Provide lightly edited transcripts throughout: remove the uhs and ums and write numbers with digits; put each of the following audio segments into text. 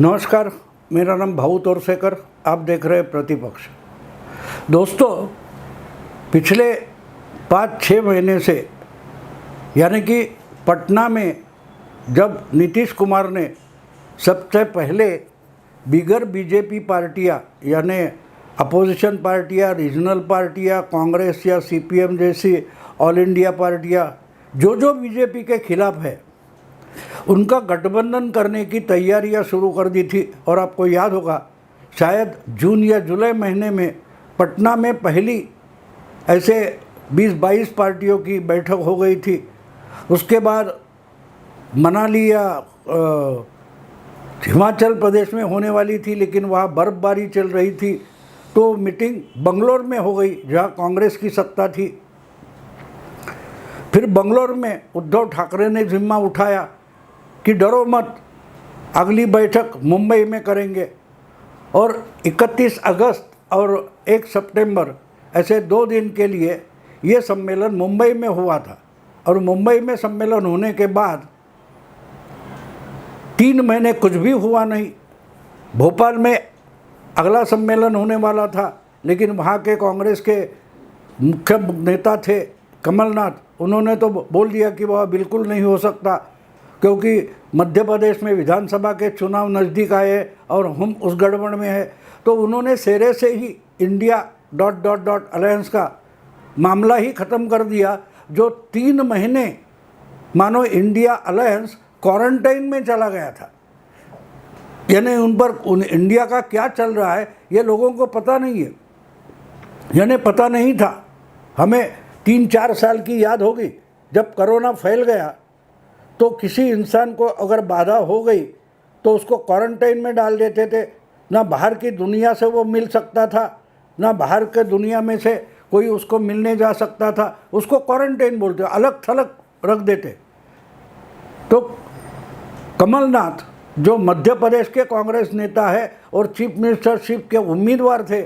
नमस्कार, मेरा नाम भाऊ तोरसेकर। आप देख रहे हैं प्रतिपक्ष। दोस्तों, पिछले 5-6 महीने से यानी कि पटना में जब नीतीश कुमार ने सबसे पहले बिगर बीजेपी पार्टियां यानी अपोजिशन पार्टियां, रीजनल पार्टियां, कांग्रेस या सीपीएम जैसी ऑल इंडिया पार्टियां जो बीजेपी के खिलाफ है उनका गठबंधन करने की तैयारियां शुरू कर दी थी। और आपको याद होगा, शायद जून या जुलाई महीने में पटना में पहली ऐसे 20-22 पार्टियों की बैठक हो गई थी। उसके बाद मनाली या हिमाचल प्रदेश में होने वाली थी, लेकिन वहाँ बर्फबारी चल रही थी, तो मीटिंग बंगलोर में हो गई जहाँ कांग्रेस की सत्ता थी। फिर बंगलोर में उद्धव ठाकरे ने जिम्मा उठाया कि डरो मत, अगली बैठक मुंबई में करेंगे। और 31 अगस्त और 1 सितंबर ऐसे 2 दिन के लिए ये सम्मेलन मुंबई में हुआ था। और मुंबई में सम्मेलन होने के बाद 3 महीने कुछ भी हुआ नहीं। भोपाल में अगला सम्मेलन होने वाला था, लेकिन वहाँ के कांग्रेस के मुख्य नेता थे कमलनाथ, उन्होंने तो बोल दिया कि वह बिल्कुल नहीं हो सकता, क्योंकि मध्य प्रदेश में विधानसभा के चुनाव नज़दीक आए और हम उस गड़बड़ में है। तो उन्होंने सिरे से ही इंडिया ... अलायंस का मामला ही ख़त्म कर दिया, जो 3 महीने मानो इंडिया अलायंस क्वारंटाइन में चला गया था। यानी उन इंडिया का क्या चल रहा है ये लोगों को पता नहीं है, यानी पता नहीं था। हमें 3-4 साल की याद होगी, जब कोरोना फैल गया तो किसी इंसान को अगर बाधा हो गई तो उसको क्वारंटाइन में डाल देते थे। ना बाहर की दुनिया से वो मिल सकता था, ना बाहर के दुनिया में से कोई उसको मिलने जा सकता था। उसको क्वारंटाइन बोलते, अलग थलग रख देते। तो कमलनाथ जो मध्य प्रदेश के कांग्रेस नेता है और चीफ मिनिस्टरशिप के उम्मीदवार थे,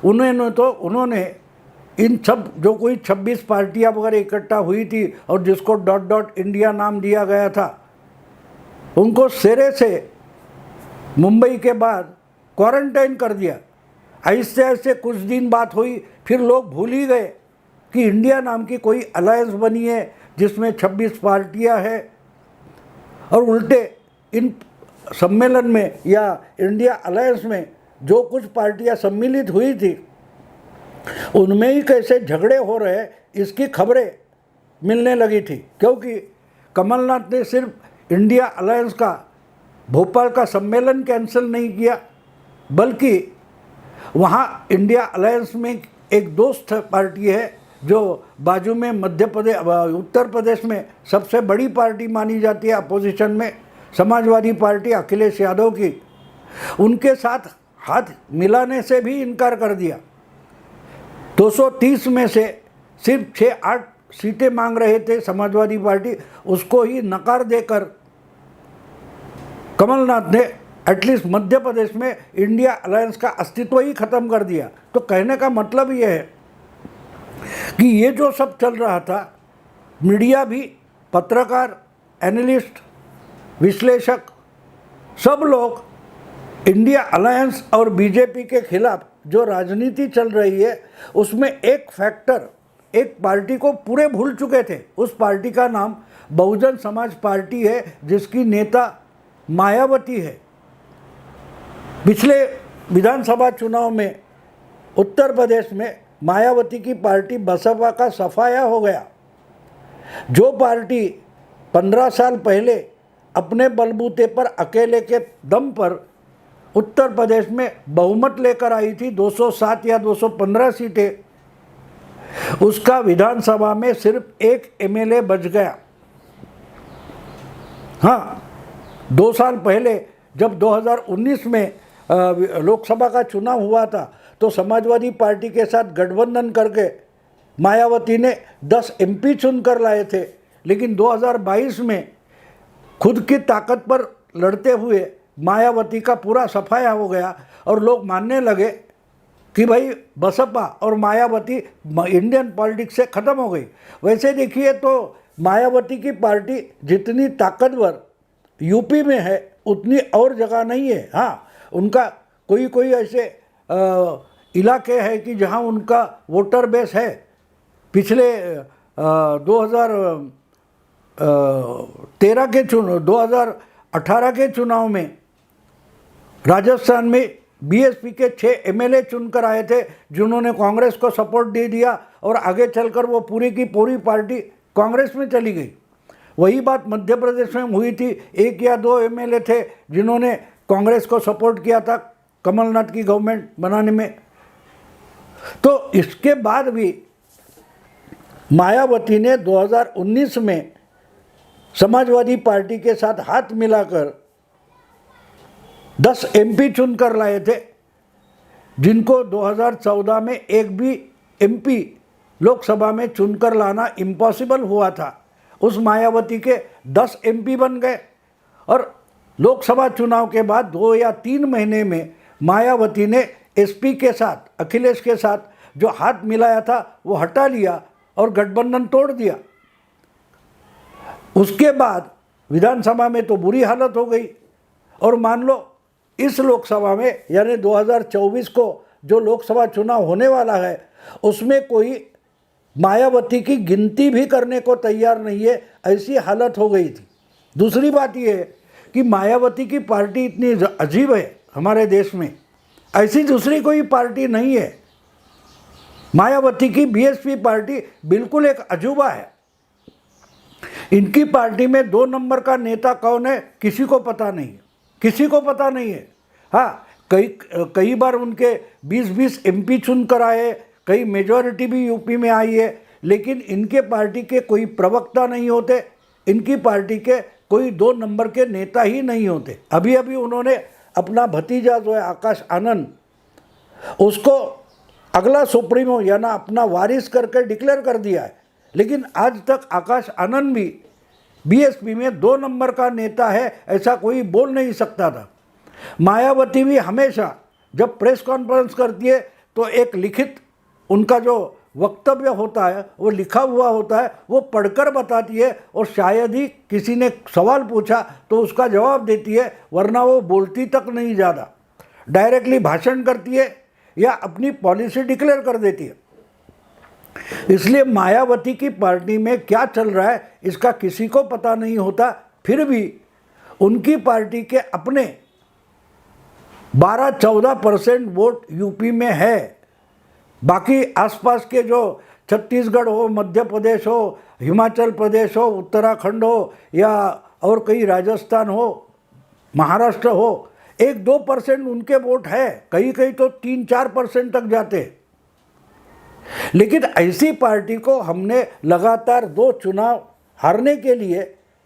उन्होंने इन सब जो कोई 26 पार्टियां वगैरह इकट्ठा हुई थी और जिसको ... इंडिया नाम दिया गया था, उनको सिरे से मुंबई के बाद क्वारंटाइन कर दिया। ऐसे ऐसे कुछ दिन बात हुई, फिर लोग भूल ही गए कि इंडिया नाम की कोई अलायंस बनी है जिसमें 26 पार्टियां हैं। और उल्टे इन सम्मेलन में या इंडिया अलायंस में जो कुछ पार्टियां सम्मिलित हुई थी उनमें ही कैसे झगड़े हो रहे इसकी खबरें मिलने लगी थी, क्योंकि कमलनाथ ने सिर्फ इंडिया अलायंस का भोपाल का सम्मेलन कैंसिल नहीं किया, बल्कि वहाँ इंडिया अलायंस में एक दोस्त पार्टी है जो बाजू में उत्तर प्रदेश में सबसे बड़ी पार्टी मानी जाती है अपोजिशन में, समाजवादी पार्टी अखिलेश यादव की, उनके साथ हाथ मिलाने से भी इनकार कर दिया। 230 में से सिर्फ 6-8 सीटें मांग रहे थे समाजवादी पार्टी, उसको ही नकार देकर कमलनाथ ने एटलीस्ट मध्य प्रदेश में इंडिया अलायंस का अस्तित्व ही खत्म कर दिया। तो कहने का मतलब ये है कि ये जो सब चल रहा था, मीडिया भी, पत्रकार, एनालिस्ट, विश्लेषक, सब लोग इंडिया अलायंस और बीजेपी के खिलाफ जो राजनीति चल रही है उसमें एक फैक्टर, एक पार्टी को पूरे भूल चुके थे। उस पार्टी का नाम बहुजन समाज पार्टी है, जिसकी नेता मायावती है। पिछले विधानसभा चुनाव में उत्तर प्रदेश में मायावती की पार्टी बसपा का सफाया हो गया। जो पार्टी 15 साल पहले अपने बलबूते पर अकेले के दम पर उत्तर प्रदेश में बहुमत लेकर आई थी, 207 या 215 सीटें, उसका विधानसभा में सिर्फ 1 एमएलए बच गया। हाँ, 2 साल पहले जब 2019 में लोकसभा का चुनाव हुआ था तो समाजवादी पार्टी के साथ गठबंधन करके मायावती ने 10 एमपी चुनकर लाए थे, लेकिन 2022 में खुद की ताकत पर लड़ते हुए मायावती का पूरा सफाया हो गया और लोग मानने लगे कि भाई बसपा और मायावती इंडियन पॉलिटिक्स से ख़त्म हो गई। वैसे देखिए तो मायावती की पार्टी जितनी ताकतवर यूपी में है उतनी और जगह नहीं है। हाँ, उनका कोई कोई ऐसे इलाके हैं कि जहाँ उनका वोटर बेस है। पिछले 2018 के चुनाव में राजस्थान में बीएसपी के 6 एमएलए चुनकर आए थे, जिन्होंने कांग्रेस को सपोर्ट दे दिया और आगे चलकर वो पूरी की पूरी पार्टी कांग्रेस में चली गई। वही बात मध्य प्रदेश में हुई थी, 1 या 2 एमएलए थे जिन्होंने कांग्रेस को सपोर्ट किया था कमलनाथ की गवर्नमेंट बनाने में। तो इसके बाद भी मायावती ने 2019 में समाजवादी पार्टी के साथ हाथ मिलाकर 10 एमपी चुनकर लाए थे, जिनको 2014 में एक भी एमपी लोकसभा में चुनकर लाना इम्पॉसिबल हुआ था। उस मायावती के 10 एमपी बन गए और लोकसभा चुनाव के बाद 2 या 3 महीने में मायावती ने एसपी के साथ, अखिलेश के साथ जो हाथ मिलाया था वो हटा लिया और गठबंधन तोड़ दिया। उसके बाद विधानसभा में तो बुरी हालत हो गई। और मान लो इस लोकसभा में यानी 2024 को जो लोकसभा चुनाव होने वाला है, उसमें कोई मायावती की गिनती भी करने को तैयार नहीं है, ऐसी हालत हो गई थी। दूसरी बात यह है कि मायावती की पार्टी इतनी अजीब है हमारे देश में, ऐसी दूसरी कोई पार्टी नहीं है। मायावती की बीएसपी पार्टी बिल्कुल एक अजूबा है। इनकी पार्टी में 2 नंबर का नेता कौन है किसी को पता नहीं, किसी को पता नहीं है। हाँ, कई बार उनके 20-20 एमपी चुन कर आए, कई मेजॉरिटी भी यूपी में आई है, लेकिन इनके पार्टी के कोई प्रवक्ता नहीं होते, इनकी पार्टी के कोई 2 नंबर के नेता ही नहीं होते। अभी अभी उन्होंने अपना भतीजा जो है आकाश आनंद, उसको अगला सुप्रीमो यानी अपना वारिस करके डिक्लेयर कर दिया है, लेकिन आज तक आकाश आनंद भी बीएसपी में 2 नंबर का नेता है ऐसा कोई बोल नहीं सकता था। मायावती भी हमेशा जब प्रेस कॉन्फ्रेंस करती है तो एक लिखित उनका जो वक्तव्य होता है वो लिखा हुआ होता है, वो पढ़कर बताती है और शायद ही किसी ने सवाल पूछा तो उसका जवाब देती है, वरना वो बोलती तक नहीं ज़्यादा, डायरेक्टली भाषण करती है या अपनी पॉलिसी डिक्लेयर कर देती है। इसलिए मायावती की पार्टी में क्या चल रहा है इसका किसी को पता नहीं होता। फिर भी उनकी पार्टी के अपने 12-14% वोट यूपी में है। बाकी आसपास के जो छत्तीसगढ़ हो, मध्य प्रदेश हो, हिमाचल प्रदेश हो, उत्तराखंड हो या और कहीं राजस्थान हो, महाराष्ट्र हो, 1-2% उनके वोट है, कहीं कहीं तो 3-4% तक जाते। लेकिन ऐसी पार्टी को हमने लगातार 2 चुनाव हारने के लिए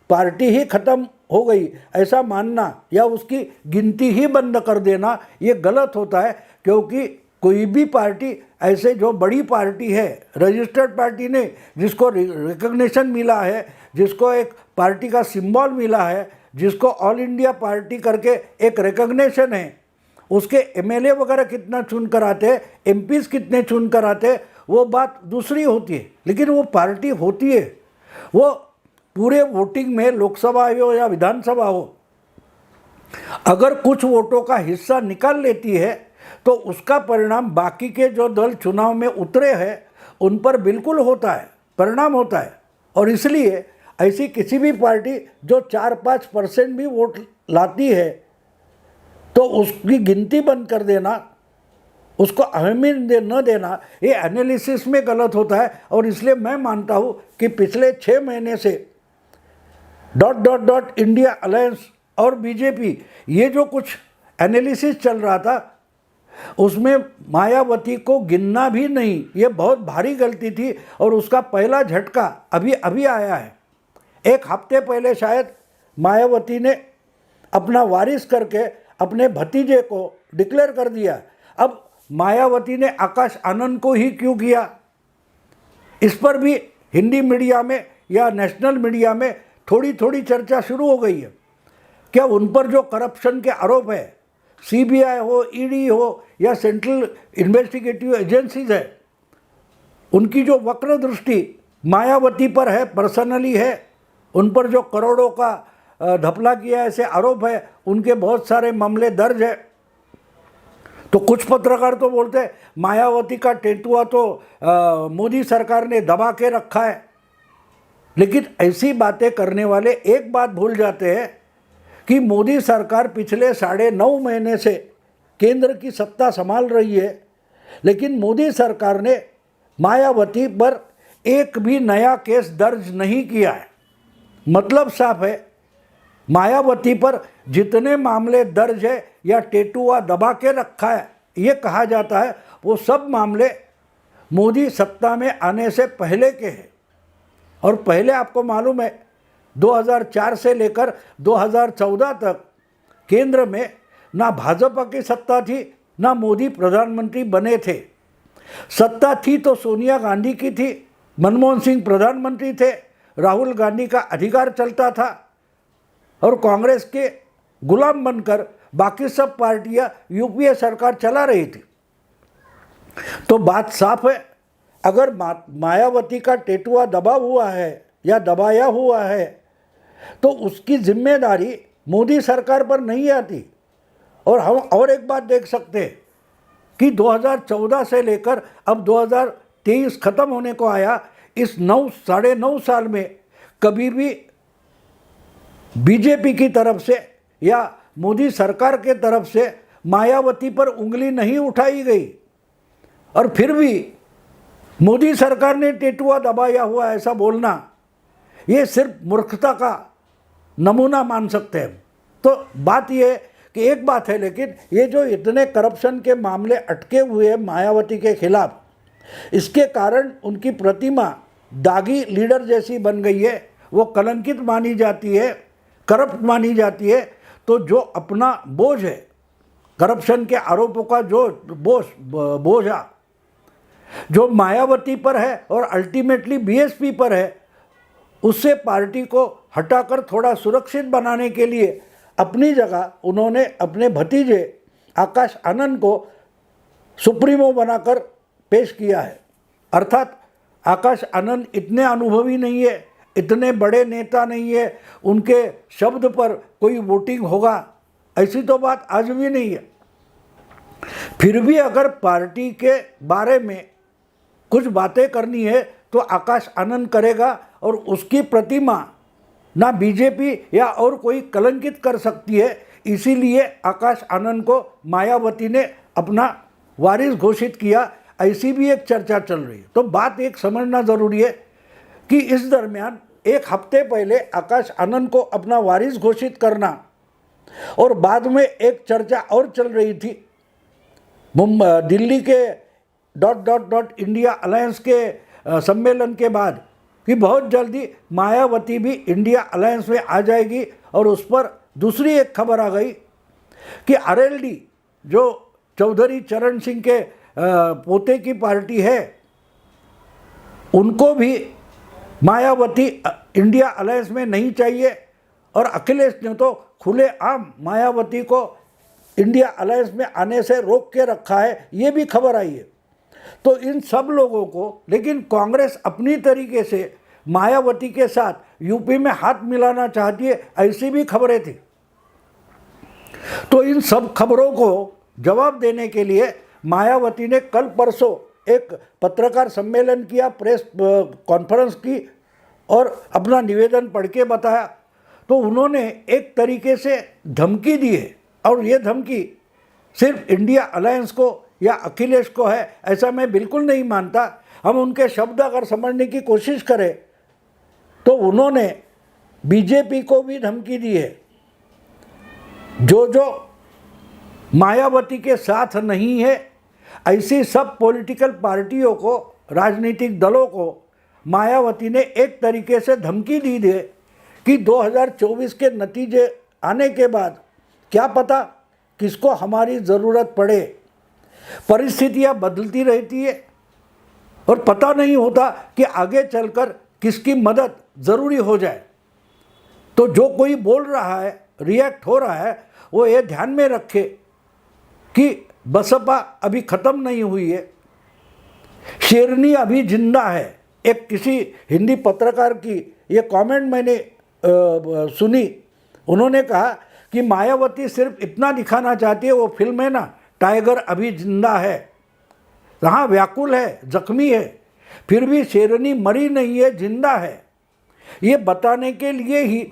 पार्टी ही खत्म हो गई ऐसा मानना या उसकी गिनती ही बंद कर देना ये गलत होता है। क्योंकि कोई भी पार्टी ऐसे जो बड़ी पार्टी है, रजिस्टर्ड पार्टी ने, जिसको रिकग्निशन मिला है, जिसको एक पार्टी का सिंबल मिला है, जिसको ऑल इंडिया पार्टी करके एक रिकग्निशन है, उसके एमएलए वगैरह कितना चुन कर आते हैं, एमपीज कितने चुन कर आते हैं, वो बात दूसरी होती है। लेकिन वो पार्टी होती है, वो पूरे वोटिंग में लोकसभा हो या विधानसभा हो, अगर कुछ वोटों का हिस्सा निकाल लेती है तो उसका परिणाम बाकी के जो दल चुनाव में उतरे हैं उन पर बिल्कुल होता है, परिणाम होता है। और इसलिए ऐसी किसी भी पार्टी जो 4-5% भी वोट लाती है तो उसकी गिनती बंद कर देना, उसको अहमियत न देना, ये एनालिसिस में गलत होता है। और इसलिए मैं मानता हूँ कि पिछले 6 महीने से ... इंडिया अलायंस और बीजेपी ये जो कुछ एनालिसिस चल रहा था उसमें मायावती को गिनना भी नहीं, ये बहुत भारी गलती थी। और उसका पहला झटका अभी अभी आया है। 1 हफ्ते पहले शायद मायावती ने अपना वारिस करके अपने भतीजे को डिक्लेयर कर दिया। अब मायावती ने आकाश आनंद को ही क्यों किया, इस पर भी हिंदी मीडिया में या नेशनल मीडिया में थोड़ी थोड़ी चर्चा शुरू हो गई है। क्या उन पर जो करप्शन के आरोप है, सीबीआई हो, ईडी हो या सेंट्रल इन्वेस्टिगेटिव एजेंसीज है, उनकी जो वक्र दृष्टि मायावती पर है, पर्सनली है, उन पर जो करोड़ों का धपला किया ऐसे आरोप है, उनके बहुत सारे मामले दर्ज है। तो कुछ पत्रकार तो बोलते हैं मायावती का टेटुआ तो मोदी सरकार ने दबा के रखा है। लेकिन ऐसी बातें करने वाले एक बात भूल जाते हैं कि मोदी सरकार पिछले 9.5 महीने से केंद्र की सत्ता संभाल रही है, लेकिन मोदी सरकार ने मायावती पर एक भी नया केस दर्ज नहीं किया है। मतलब साफ है, मायावती पर जितने मामले दर्ज है या टेटुआ दबा के रखा है ये कहा जाता है, वो सब मामले मोदी सत्ता में आने से पहले के हैं। और पहले आपको मालूम है 2004 से लेकर 2014 तक केंद्र में ना भाजपा की सत्ता थी, ना मोदी प्रधानमंत्री बने थे। सत्ता थी तो सोनिया गांधी की थी, मनमोहन सिंह प्रधानमंत्री थे, राहुल गांधी का अधिकार चलता था और कांग्रेस के गुलाम बनकर बाकी सब पार्टियां यूपीए सरकार चला रही थी। तो बात साफ है, अगर मायावती का टेटुआ दबा हुआ है या दबाया हुआ है तो उसकी जिम्मेदारी मोदी सरकार पर नहीं आती। और हम और एक बात देख सकते हैं कि 2014 से लेकर अब 2023 खत्म होने को आया, इस 9.5 साल में कभी भी बीजेपी की तरफ से या मोदी सरकार के तरफ से मायावती पर उंगली नहीं उठाई गई। और फिर भी मोदी सरकार ने टेटुआ दबाया हुआ ऐसा बोलना, ये सिर्फ मूर्खता का नमूना मान सकते हैं। तो बात ये है कि एक बात है, लेकिन ये जो इतने करप्शन के मामले अटके हुए हैं मायावती के खिलाफ, इसके कारण उनकी प्रतिमा दागी लीडर जैसी बन गई है, वो कलंकित मानी जाती है, करप्ट मानी जाती है। तो जो अपना बोझ है, करप्शन के आरोपों का जो बोझा जो मायावती पर है और अल्टीमेटली बीएसपी पर है, उससे पार्टी को हटाकर थोड़ा सुरक्षित बनाने के लिए अपनी जगह उन्होंने अपने भतीजे आकाश आनंद को सुप्रीमो बनाकर पेश किया है। अर्थात आकाश आनंद इतने अनुभवी नहीं है, इतने बड़े नेता नहीं है, उनके शब्द पर कोई वोटिंग होगा ऐसी तो बात आज भी नहीं है। फिर भी अगर पार्टी के बारे में कुछ बातें करनी है तो आकाश आनंद करेगा और उसकी प्रतिमा ना बीजेपी या और कोई कलंकित कर सकती है। इसीलिए आकाश आनंद को मायावती ने अपना वारिस घोषित किया, ऐसी भी एक चर्चा चल रही है। तो बात एक समझना ज़रूरी है कि इस दरमियान एक हफ्ते पहले आकाश आनंद को अपना वारिस घोषित करना और बाद में एक चर्चा और चल रही थी दिल्ली के ... इंडिया अलायंस के सम्मेलन के बाद कि बहुत जल्दी मायावती भी इंडिया अलायंस में आ जाएगी। और उस पर दूसरी एक खबर आ गई कि आरएलडी जो चौधरी चरण सिंह के पोते की पार्टी है, उनको भी मायावती इंडिया अलायंस में नहीं चाहिए। और अखिलेश ने तो खुलेआम मायावती को इंडिया अलायंस में आने से रोक के रखा है, ये भी खबर आई है। तो इन सब लोगों को, लेकिन कांग्रेस अपनी तरीके से मायावती के साथ यूपी में हाथ मिलाना चाहती है, ऐसी भी खबरें थी। तो इन सब खबरों को जवाब देने के लिए मायावती ने कल परसों एक पत्रकार सम्मेलन किया, प्रेस कॉन्फ्रेंस की और अपना निवेदन पढ़ के बताया। तो उन्होंने एक तरीके से धमकी दी है, और ये धमकी सिर्फ इंडिया अलायंस को या अखिलेश को है ऐसा मैं बिल्कुल नहीं मानता। हम उनके शब्द अगर समझने की कोशिश करें तो उन्होंने बीजेपी को भी धमकी दी है। जो मायावती के साथ नहीं है, ऐसी सब पॉलिटिकल पार्टियों को, राजनीतिक दलों को मायावती ने एक तरीके से धमकी दी है कि 2024 के नतीजे आने के बाद क्या पता किसको हमारी ज़रूरत पड़े। परिस्थितियाँ बदलती रहती है और पता नहीं होता कि आगे चलकर किसकी मदद ज़रूरी हो जाए। तो जो कोई बोल रहा है, रिएक्ट हो रहा है, वो ये ध्यान में रखे कि बसपा अभी ख़त्म नहीं हुई है, शेरनी अभी जिंदा है। एक किसी हिंदी पत्रकार की ये कमेंट मैंने सुनी उन्होंने कहा कि मायावती सिर्फ इतना दिखाना चाहती है, वो फिल्म है ना टाइगर अभी जिंदा है, हाँ व्याकुल है, जख्मी है, फिर भी शेरनी मरी नहीं है, जिंदा है। ये बताने के लिए ही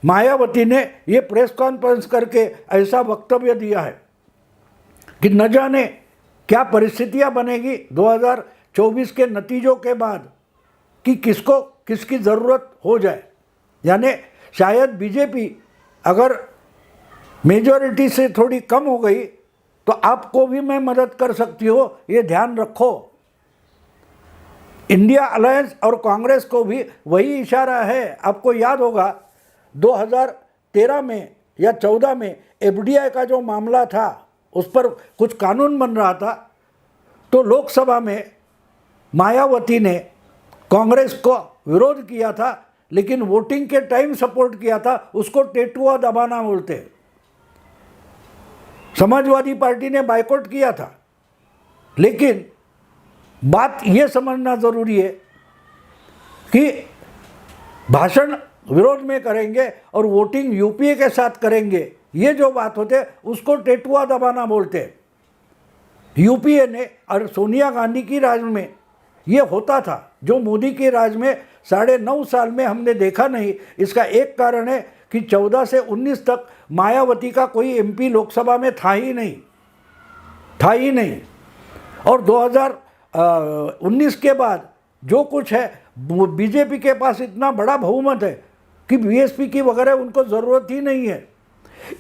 मायावती ने ये प्रेस कॉन्फ्रेंस करके ऐसा वक्तव्य दिया है कि न जाने क्या परिस्थितियां बनेगी 2024 के नतीजों के बाद, कि किसको किसकी ज़रूरत हो जाए। यानी शायद बीजेपी अगर मेजॉरिटी से थोड़ी कम हो गई तो आपको भी मैं मदद कर सकती हो, ये ध्यान रखो। इंडिया अलायंस और कांग्रेस को भी वही इशारा है। आपको याद होगा 2013 में या 14 में एफडीआई का जो मामला था, उस पर कुछ कानून बन रहा था, तो लोकसभा में मायावती ने कांग्रेस को विरोध किया था, लेकिन वोटिंग के टाइम सपोर्ट किया था। उसको टेटुआ दबाना बोलते हैं। समाजवादी पार्टी ने बायकॉट किया था। लेकिन बात ये समझना ज़रूरी है कि भाषण विरोध में करेंगे और वोटिंग यूपीए के साथ करेंगे, ये जो बात होते हैं उसको टेटुआ दबाना बोलते हैं। यूपीए ने और सोनिया गांधी की राज में ये होता था, जो मोदी के राज में 9.5 साल में हमने देखा नहीं। इसका एक कारण है कि 14 से 19 तक मायावती का कोई एमपी लोकसभा में था ही नहीं। और 2019 के बाद जो कुछ है, बीजेपी के पास इतना बड़ा बहुमत है कि बीएसपी की वगैरह उनको ज़रूरत ही नहीं है।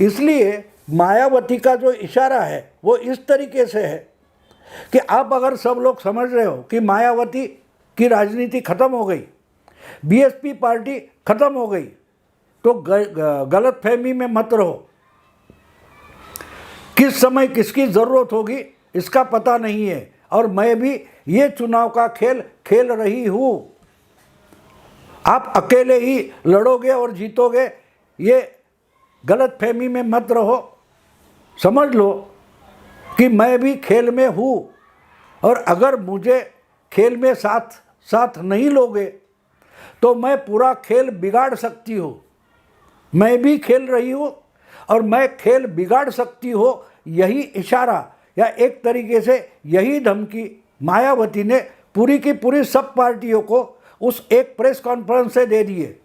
इसलिए मायावती का जो इशारा है वो इस तरीके से है कि आप अगर सब लोग समझ रहे हो कि मायावती की राजनीति ख़त्म हो गई, बीएसपी पार्टी ख़त्म हो गई, तो गलत फहमी में मत रहो। किस समय किसकी ज़रूरत होगी इसका पता नहीं है, और मैं भी ये चुनाव का खेल खेल रही हूँ। आप अकेले ही लड़ोगे और जीतोगे, ये गलत फहमी में मत रहो। समझ लो कि मैं भी खेल में हूँ, और अगर मुझे खेल में साथ नहीं लोगे तो मैं पूरा खेल बिगाड़ सकती हूँ। मैं भी खेल रही हूँ और मैं खेल बिगाड़ सकती हूँ, यही इशारा या एक तरीके से यही धमकी मायावती ने पूरी की पूरी सब पार्टियों को उस एक प्रेस कॉन्फ्रेंस से दे दी है।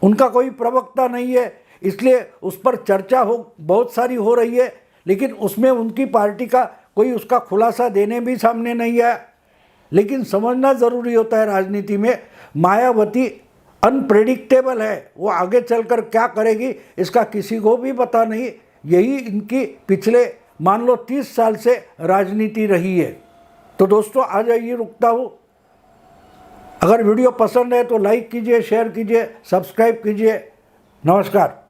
उनका कोई प्रवक्ता नहीं है, इसलिए उस पर चर्चा बहुत सारी हो रही है, लेकिन उसमें उनकी पार्टी का कोई उसका खुलासा देने भी सामने नहीं आया। लेकिन समझना ज़रूरी होता है राजनीति में, मायावती अनप्रेडिक्टेबल है, वो आगे चलकर क्या करेगी इसका किसी को भी पता नहीं। यही इनकी पिछले मान लो 30 साल से राजनीति रही है। तो दोस्तों आज यही रुकता हूँ। अगर वीडियो पसंद है तो लाइक कीजिए, शेयर कीजिए, सब्सक्राइब कीजिए। नमस्कार।